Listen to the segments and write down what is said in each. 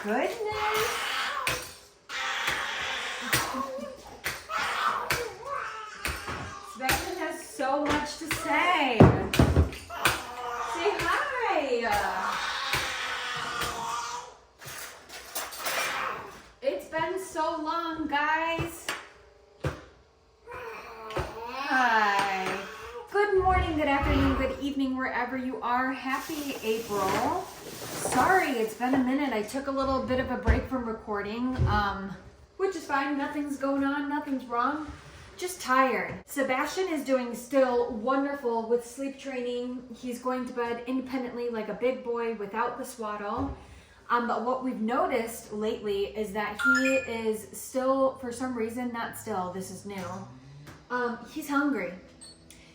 goodness. Sebastian has so much to say. Say hi. It's been so long, guys. Hi. Good morning, good afternoon, good evening, wherever you are. Happy April. Sorry, it's been a minute. I took a little bit of a break from recording, which is fine. Nothing's going on, nothing's wrong. Just tired. Sebastian is doing still wonderful with sleep training. He's going to bed independently like a big boy without the swaddle. But what we've noticed lately is that he is still, for some reason, not still, this is new. He's hungry.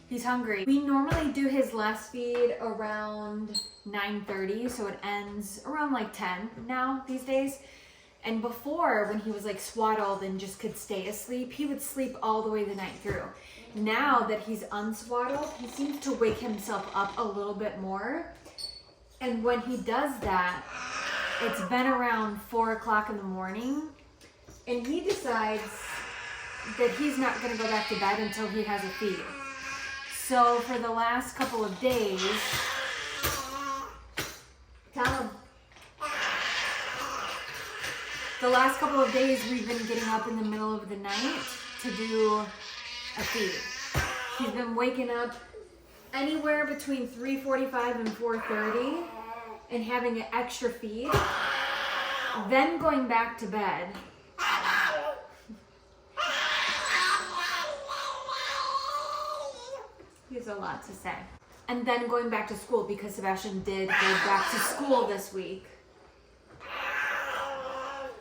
He's hungry. We normally do his last feed around 9:30, so it ends around like 10 now these days. And before, when he was like swaddled and just could stay asleep, he would sleep all the way the night through. Now that he's unswaddled, he seems to wake himself up a little bit more. And when he does that, it's been around 4 o'clock in the morning, and he decides that he's not going to go back to bed until he has a feed. So for the last couple of days, we've been getting up in the middle of the night to do a feed. He's been waking up anywhere between 3:45 and 4:30 and having an extra feed, then going back to bed. He has a lot to say. And then going back to school, because Sebastian did go back to school this week.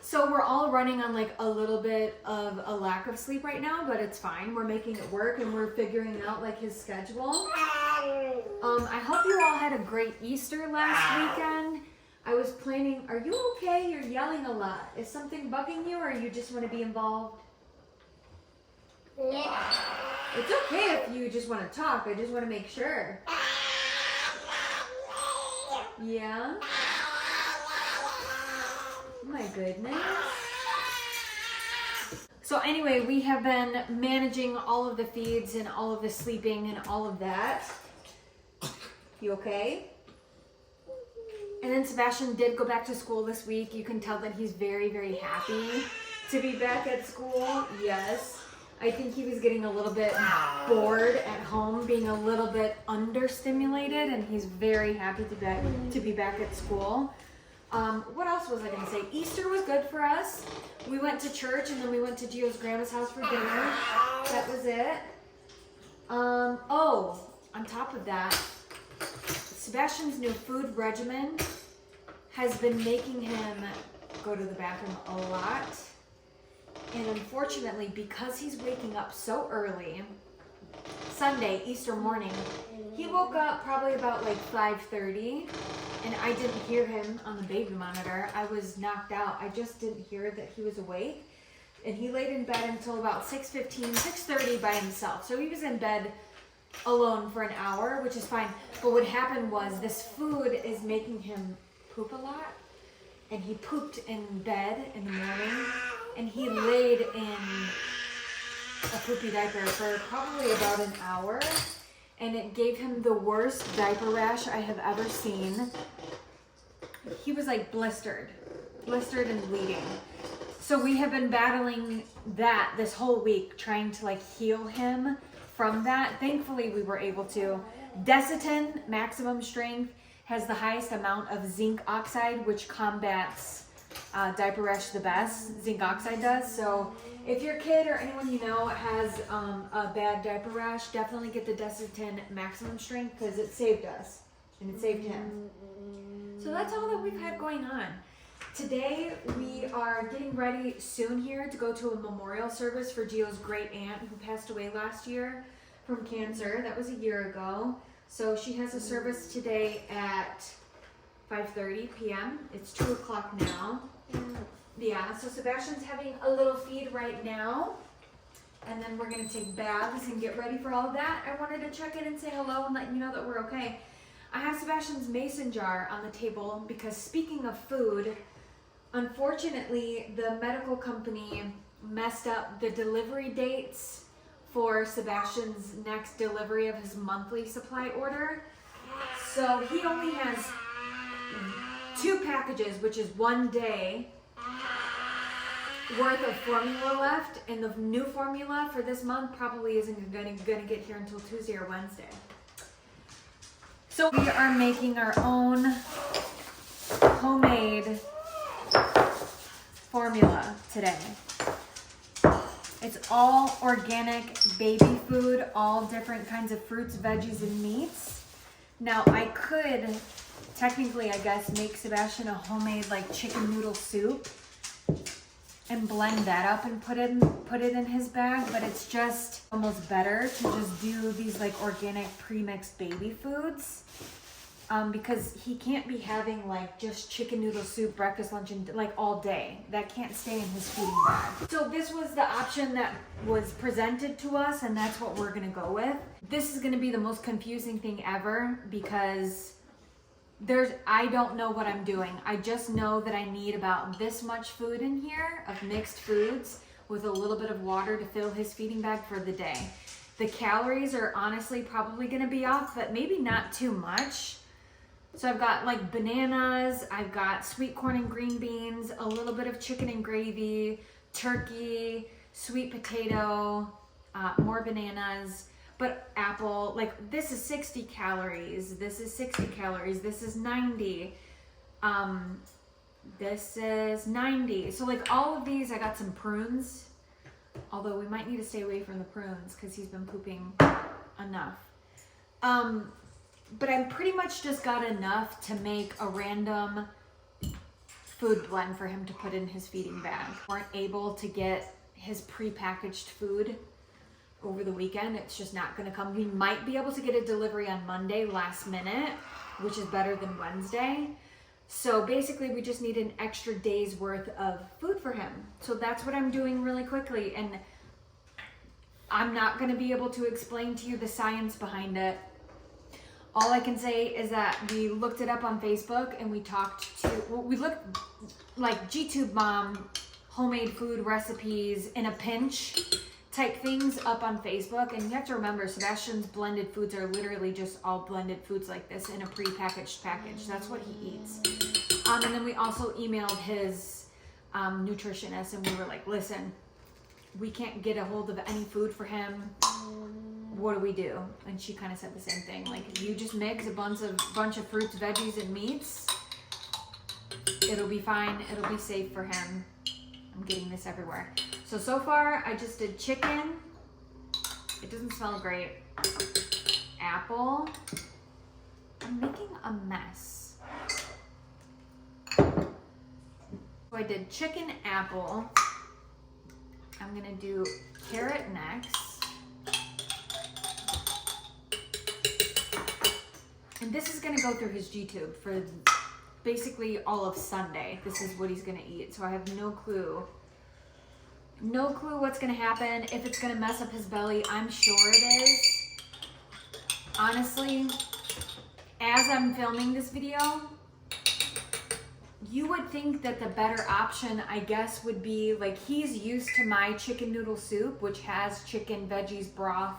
So we're all running on like a little bit of a lack of sleep right now, but it's fine. We're making it work and we're figuring out like his schedule. I hope you all had a great Easter last weekend. I was planning, are you okay? You're yelling a lot. Is something bugging you or you just want to be involved? Yeah. It's okay if you just want to talk. I just want to make sure. Yeah? My goodness. So anyway, we have been managing all of the feeds and all of the sleeping and all of that. You okay? And then Sebastian did go back to school this week. You can tell that he's very, very happy to be back at school. Yes. I think he was getting a little bit bored at home, being a little bit understimulated, and he's very happy to be back at school. What else was I going to say? Easter was good for us. We went to church, and then we went to Gio's grandma's house for dinner. That was it. Oh, on top of that, Sebastian's new food regimen has been making him go to the bathroom a lot. And unfortunately, because he's waking up so early, Sunday, Easter morning, he woke up probably about like 5:30, and I didn't hear him on the baby monitor. I was knocked out. I just didn't hear that he was awake. And he laid in bed until about 6:15, 6:30 by himself. So he was in bed alone for an hour, which is fine. But what happened was this food is making him poop a lot. And he pooped in bed in the morning. And he laid in a poopy diaper for probably about an hour. And it gave him the worst diaper rash I have ever seen. He was like blistered and bleeding. So we have been battling that this whole week, trying to like heal him from that. Thankfully, we were able to. Desitin Maximum Strength has the highest amount of zinc oxide, which combats diaper rash the best. Zinc oxide does. So if your kid or anyone you know has a bad diaper rash, definitely get the Desitin Maximum Strength because it saved us and it saved him. So that's all that we've had going on. Today we are getting ready soon here to go to a memorial service for Gio's great aunt who passed away last year from cancer. That was a year ago. So she has a service today at 5:30 p.m. It's 2 o'clock now. Yeah, so Sebastian's having a little feed right now. And then we're going to take baths and get ready for all of that. I wanted to check in and say hello and let you know that we're okay. I have Sebastian's mason jar on the table because speaking of food, Unfortunately, the medical company messed up the delivery dates for Sebastian's next delivery of his monthly supply order. So he only has 2 packages, which is 1 day worth of formula left, and the new formula for this month probably isn't gonna get here until Tuesday or Wednesday. So we are making our own homemade formula today. It's all organic baby food, all different kinds of fruits, veggies, and meats. Now I could technically, I guess, make Sebastian a homemade like chicken noodle soup and blend that up and put it in his bag, but it's just almost better to just do these like organic pre-mixed baby foods. Because he can't be having like just chicken noodle soup, breakfast, lunch, and like all day. That can't stay in his feeding bag. So this was the option that was presented to us, and that's what we're gonna go with. This is gonna be the most confusing thing ever because I don't know what I'm doing. I just know that I need about this much food in here of mixed foods with a little bit of water to fill his feeding bag for the day. The calories are honestly probably gonna be off, but maybe not too much. So I've got like bananas, I've got sweet corn and green beans, a little bit of chicken and gravy, turkey, sweet potato, more bananas, but apple. Like this is 60 calories, this is 60 calories, this is 90, this is 90. So like all of these, I got some prunes, although we might need to stay away from the prunes because he's been pooping enough. But I pretty much just got enough to make a random food blend for him to put in his feeding bag. Weren't able to get his pre-packaged food over the weekend. It's just not gonna come. We might be able to get a delivery on Monday last minute, which is better than Wednesday. So basically we just need an extra day's worth of food for him. So that's what I'm doing really quickly. And I'm not gonna be able to explain to you the science behind it. All I can say is that we looked it up on Facebook and we looked like G-Tube Mom homemade food recipes in a pinch type things up on Facebook. And you have to remember, Sebastian's blended foods are literally just all blended foods like this in a pre-packaged package. That's what he eats. And then we also emailed his nutritionist and we were like, listen, we can't get a hold of any food for him. What do we do? And she kind of said the same thing. Like, you just mix a bunch of fruits, veggies, and meats. It'll be fine. It'll be safe for him. I'm getting this everywhere. So far, I just did chicken. It doesn't smell great. Apple. I'm making a mess. So I did chicken, apple. I'm gonna do carrot next. And this is gonna go through his G-Tube for basically all of Sunday. This is what he's gonna eat. So I have no clue what's gonna happen, if it's gonna mess up his belly. I'm sure it is. Honestly, as I'm filming this video, you would think that the better option, I guess, would be like, he's used to my chicken noodle soup, which has chicken, veggies, broth,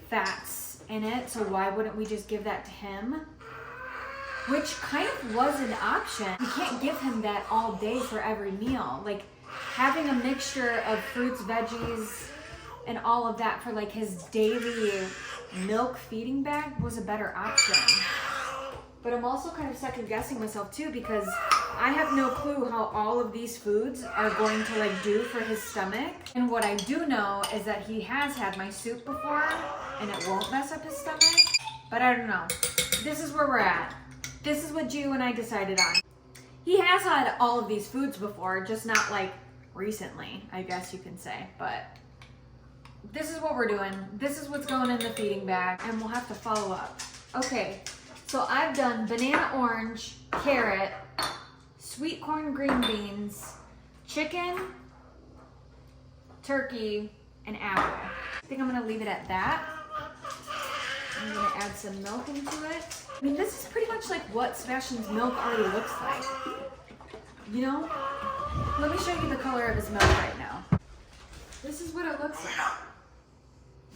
fats in it, so why wouldn't we just give that to him? Which kind of was an option. You can't give him that all day for every meal. Like, having a mixture of fruits, veggies, and all of that for like his daily milk feeding bag was a better option. But I'm also kind of second guessing myself too, because I have no clue how all of these foods are going to like do for his stomach. And what I do know is that he has had my soup before and it won't mess up his stomach, but I don't know. This is where we're at. This is what Gio and I decided on. He has had all of these foods before, just not like recently, I guess you can say, but this is what we're doing. This is what's going in the feeding bag, and we'll have to follow up. Okay, so I've done banana orange, carrot, sweet corn green beans, chicken, turkey, and apple. I think I'm gonna leave it at that. I'm gonna add some milk into it. I mean, this is pretty much like what Sebastian's milk already looks like. You know, let me show you the color of his milk right now. This is what it looks like.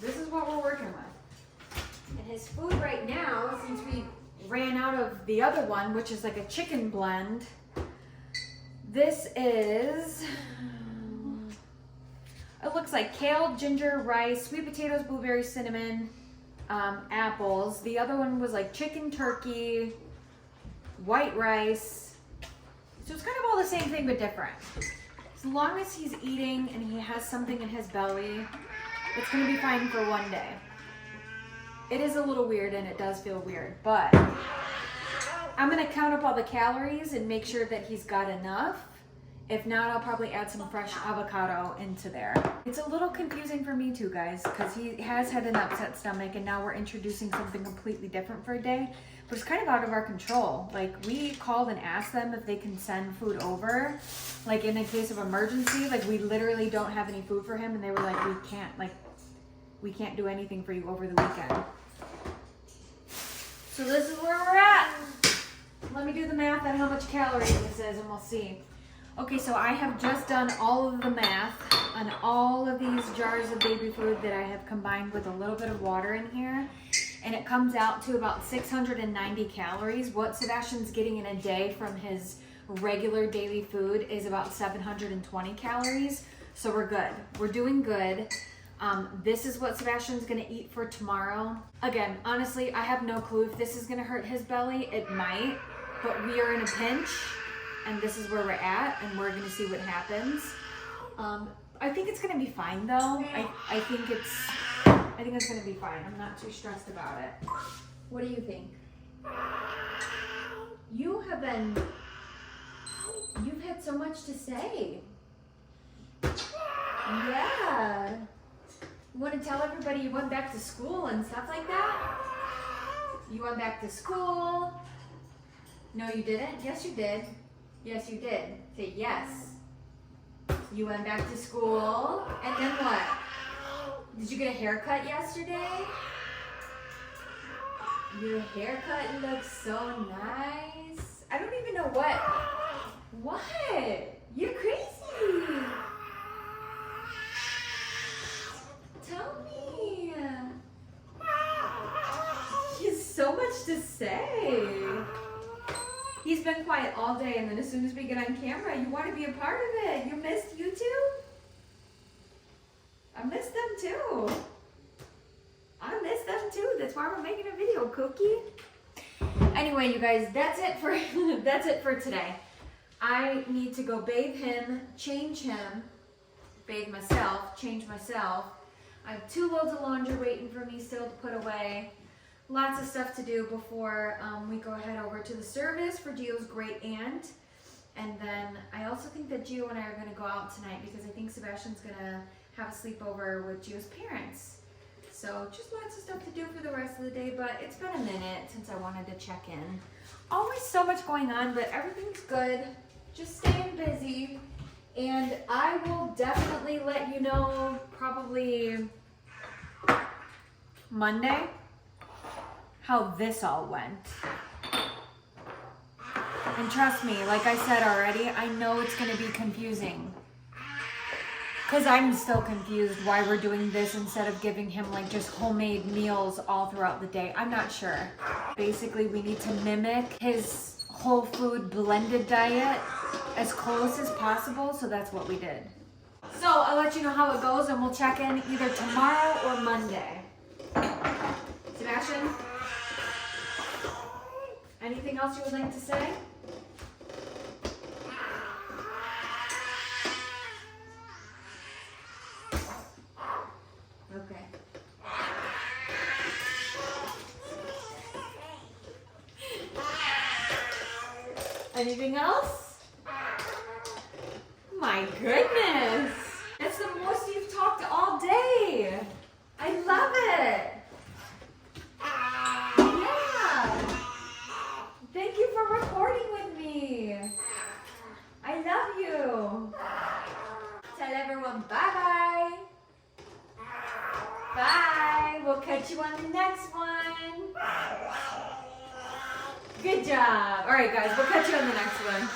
This is what we're working with. And his food right now, since we ran out of the other one, which is like a chicken blend, this is, it looks like kale, ginger, rice, sweet potatoes, blueberries, cinnamon, apples. The other one was like chicken, turkey, white rice. So it's kind of all the same thing but different. As long as he's eating and he has something in his belly, it's gonna be fine for one day. It is a little weird and it does feel weird, but I'm gonna count up all the calories and make sure that he's got enough. If not, I'll probably add some fresh avocado into there. It's a little confusing for me too, guys, because he has had an upset stomach and now we're introducing something completely different for a day, but it's kind of out of our control. Like, we called and asked them if they can send food over, like in a case of emergency. Like, we literally don't have any food for him and they were like, we can't do anything for you over the weekend. So this is where we're at. Let me do the math on how much calories this is and we'll see. Okay, so I have just done all of the math on all of these jars of baby food that I have combined with a little bit of water in here. And it comes out to about 690 calories. What Sebastian's getting in a day from his regular daily food is about 720 calories. So we're good. We're doing good. This is what Sebastian's gonna eat for tomorrow. Again, honestly, I have no clue if this is gonna hurt his belly. It might, but we are in a pinch. And this is where we're at, and we're gonna see what happens. I think it's gonna be fine though. I think it's gonna be fine. I'm not too stressed about it. What do you think? You've had so much to say. Yeah. You wanna tell everybody you went back to school and stuff like that? You went back to school. No, you didn't? Yes, you did. Yes, you did. Say yes. You went back to school, and then what? Did you get a haircut yesterday? Your haircut looks so nice. I don't even know what. What? You're crazy. Tell me. He has so much to say. He's been quiet all day, and then as soon as we get on camera, you want to be a part of it. You missed YouTube? I missed them too. I missed them too. That's why we're making a video, Cookie. Anyway, you guys, that's it for today. I need to go bathe him, change him, bathe myself, change myself. I have 2 loads of laundry waiting for me still to put away. Lots of stuff to do before we go head over to the service for Gio's great aunt. And then I also think that Gio and I are going to go out tonight because I think Sebastian's going to have a sleepover with Gio's parents. So just lots of stuff to do for the rest of the day, but it's been a minute since I wanted to check in. Always so much going on, but everything's good. Just staying busy. And I will definitely let you know probably Monday how this all went. And trust me, like I said already, I know it's gonna be confusing. Because I'm still confused why we're doing this instead of giving him like just homemade meals all throughout the day. I'm not sure. Basically, we need to mimic his whole food blended diet as close as possible, so that's what we did. So I'll let you know how it goes and we'll check in either tomorrow or Monday. Sebastian? Anything else you would like to say? Okay. Anything else? My goodness. That's the most you've talked all day. I love it. Thank you for recording with me. I love you. Tell everyone bye-bye. Bye. We'll catch you on the next one. Good job. All right, guys, we'll catch you on the next one.